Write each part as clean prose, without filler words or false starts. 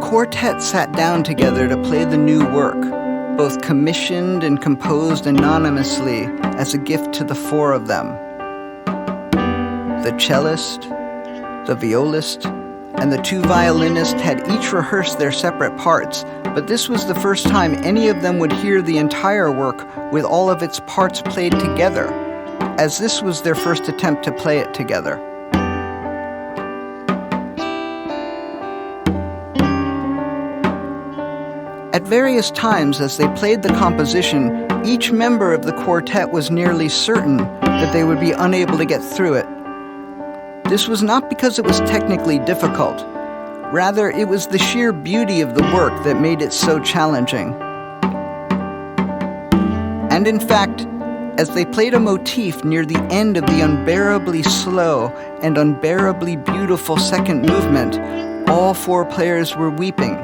quartet sat down together to play the new work, both commissioned and composed anonymously as a gift to the four of them. The cellist, the violist, and the two violinists had each rehearsed their separate parts, but this was the first time any of them would hear the entire work with all of its parts played together, as this was their first attempt to play it together. At various times as they played the composition, each member of the quartet was nearly certain that they would be unable to get through it. This was not because it was technically difficult. Rather, it was the sheer beauty of the work that made it so challenging. And in fact, as they played a motif near the end of the unbearably slow and unbearably beautiful second movement, all four players were weeping.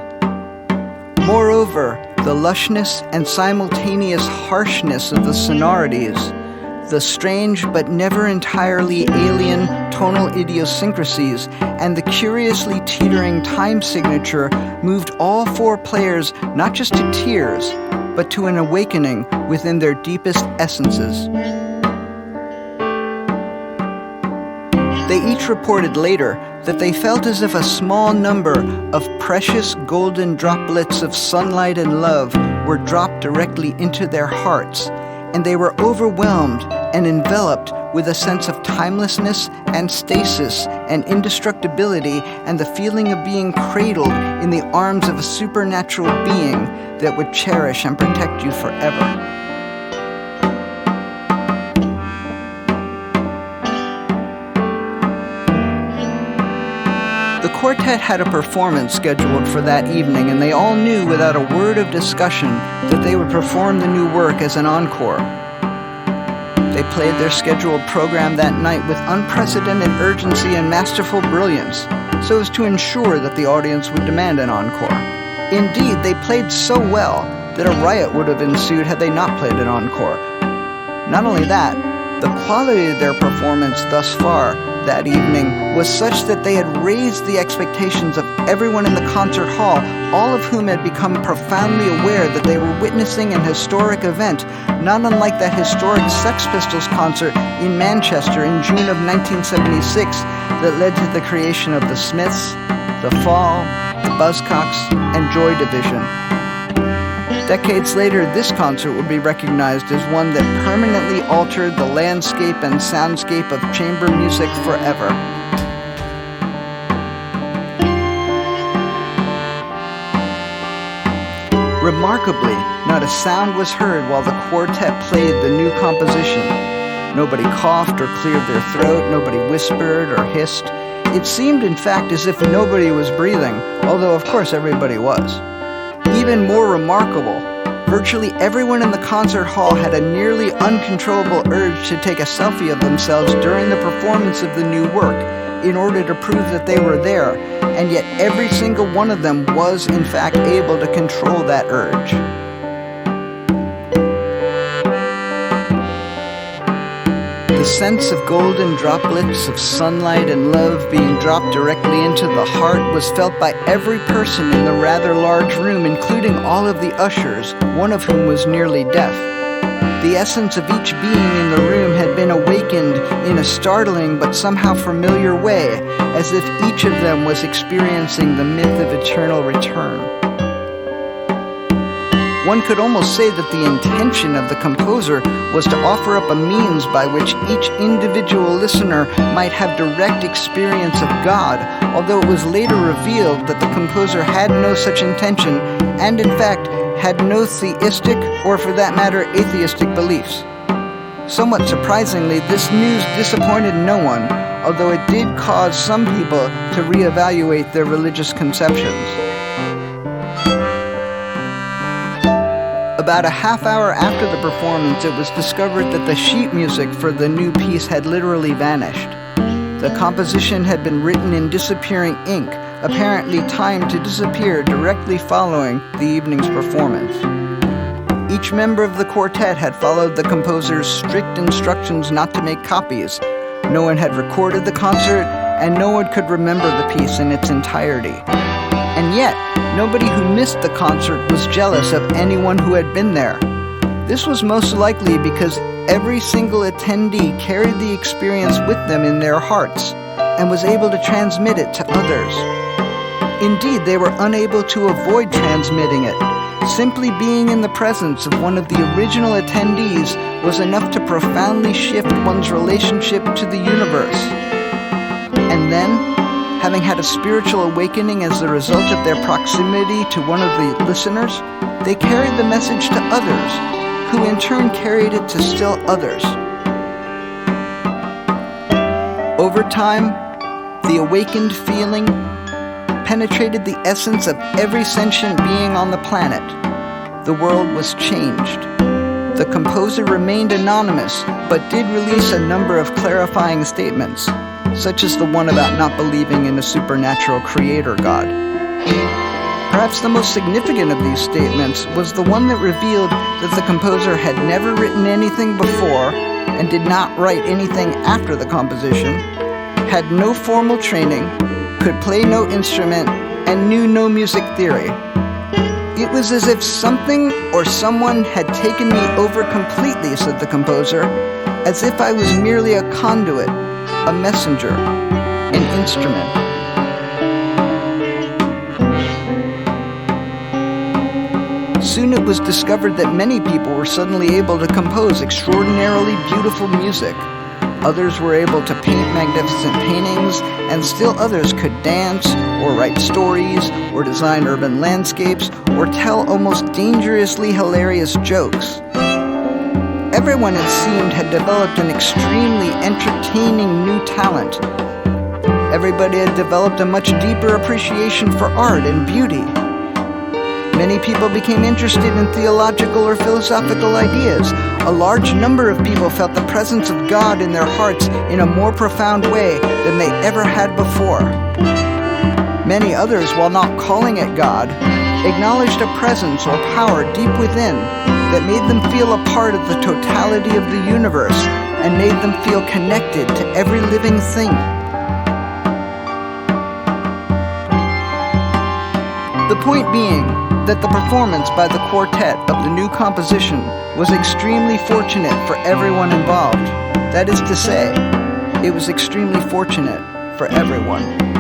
Moreover, the lushness and simultaneous harshness of the sonorities, the strange but never entirely alien tonal idiosyncrasies, and the curiously teetering time signature moved all four players not just to tears, but to an awakening within their deepest essences. They each reported later that they felt as if a small number of precious golden droplets of sunlight and love were dropped directly into their hearts, and they were overwhelmed and enveloped with a sense of timelessness and stasis and indestructibility and the feeling of being cradled in the arms of a supernatural being that would cherish and protect you forever. The quartet had a performance scheduled for that evening, and they all knew without a word of discussion that they would perform the new work as an encore. They played their scheduled program that night with unprecedented urgency and masterful brilliance, so as to ensure that the audience would demand an encore. Indeed, they played so well that a riot would have ensued had they not played an encore. Not only that, the quality of their performance thus far that evening was such that they had raised the expectations of everyone in the concert hall, all of whom had become profoundly aware that they were witnessing an historic event, not unlike that historic Sex Pistols concert in Manchester in June of 1976 that led to the creation of the Smiths, the Fall, the Buzzcocks, and Joy Division. Decades later, this concert would be recognized as one that permanently altered the landscape and soundscape of chamber music forever. Remarkably, not a sound was heard while the quartet played the new composition. Nobody coughed or cleared their throat, nobody whispered or hissed. It seemed, in fact, as if nobody was breathing, although of course everybody was. Even more remarkable, virtually everyone in the concert hall had a nearly uncontrollable urge to take a selfie of themselves during the performance of the new work in order to prove that they were there, and yet every single one of them was in fact able to control that urge. The sense of golden droplets of sunlight and love being dropped directly into the heart was felt by every person in the rather large room, including all of the ushers, one of whom was nearly deaf. The essence of each being in the room had been awakened in a startling but somehow familiar way, as if each of them was experiencing the myth of eternal return. One could almost say that the intention of the composer was to offer up a means by which each individual listener might have direct experience of God, although it was later revealed that the composer had no such intention and, in fact, had no theistic or, for that matter, atheistic beliefs. Somewhat surprisingly, this news disappointed no one, although it did cause some people to reevaluate their religious conceptions. About a half hour after the performance, it was discovered that the sheet music for the new piece had literally vanished. The composition had been written in disappearing ink, apparently timed to disappear directly following the evening's performance. Each member of the quartet had followed the composer's strict instructions not to make copies. No one had recorded the concert, and no one could remember the piece in its entirety. And yet, nobody who missed the concert was jealous of anyone who had been there. This was most likely because every single attendee carried the experience with them in their hearts and was able to transmit it to others. Indeed, they were unable to avoid transmitting it. Simply being in the presence of one of the original attendees was enough to profoundly shift one's relationship to the universe. And then, having had a spiritual awakening as the result of their proximity to one of the listeners, they carried the message to others, who in turn carried it to still others. Over time, the awakened feeling penetrated the essence of every sentient being on the planet. The world was changed. The composer remained anonymous, but did release a number of clarifying statements, such as the one about not believing in a supernatural creator god. Perhaps the most significant of these statements was the one that revealed that the composer had never written anything before and did not write anything after the composition, had no formal training, could play no instrument, and knew no music theory. It was as if something or someone had taken me over completely, said the composer, as if I was merely a conduit, a messenger, an instrument. Soon it was discovered that many people were suddenly able to compose extraordinarily beautiful music. Others were able to paint magnificent paintings, and still others could dance, or write stories, or design urban landscapes, or tell almost dangerously hilarious jokes. Everyone, it seemed, had developed an extremely entertaining new talent. Everybody had developed a much deeper appreciation for art and beauty. Many people became interested in theological or philosophical ideas. A large number of people felt the presence of God in their hearts in a more profound way than they ever had before. Many others, while not calling it God, acknowledged a presence or power deep within that made them feel a part of the totality of the universe and made them feel connected to every living thing. The point being that the performance by the quartet of the new composition was extremely fortunate for everyone involved. That is to say, it was extremely fortunate for everyone.